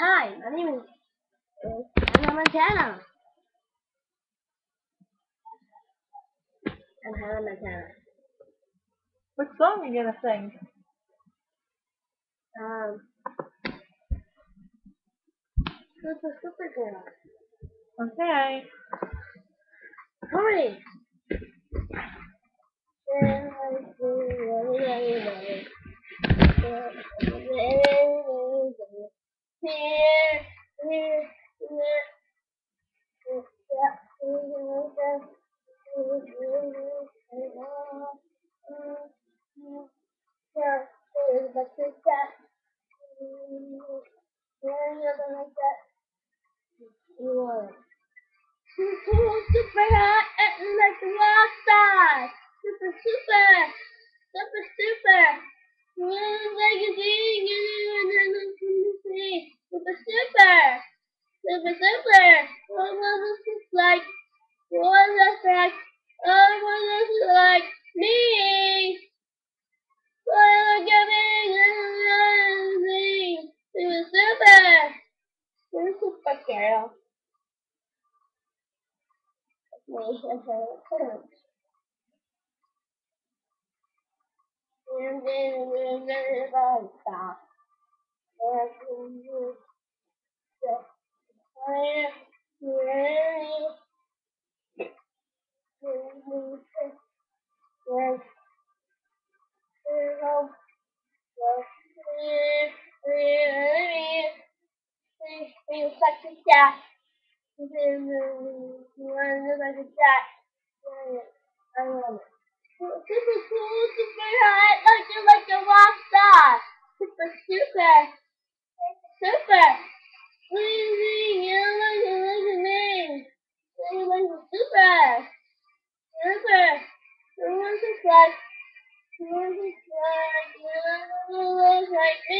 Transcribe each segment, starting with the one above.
Hi, my name is Hannah Montana. I'm Hannah Montana. What song are you gonna sing? Um, Supergirl. Okay. Hurry! Super hot and like a rock star. Super, super, super, super. Like a thing, super, super, super, super. What was this like? What was like? Oh, what was like me? What was me? Super, super. Super, super girl. Me. And then everybody stop. And you just fire, really, really, like, zero, really, such a shot. Then you want to look like a shot. I love it. Super cool, super hot, like a rock star. Super, super, super. You look at me. You look super, super. You look like, you look like me.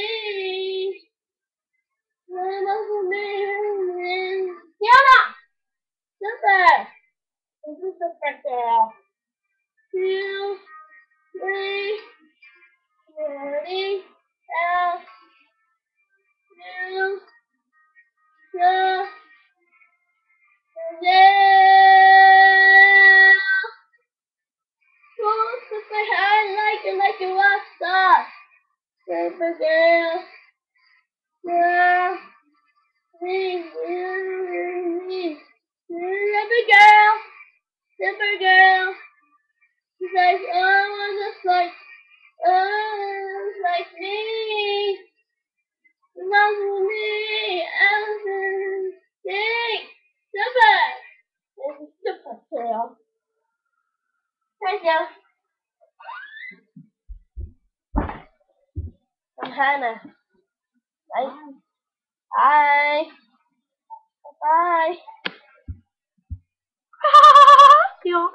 You look like me. Fiona! Super! This is super girl. 2, 3, ready, out, 2, go, yeah! Oh, super hard like a rock star. Super girl, girl, me, super girl, super girl. She's like, oh, just like me. Love me, Allison. Sing, super. This is super girl. Thank you. I'm Hannah. Bye. Bye. Bye. Yo.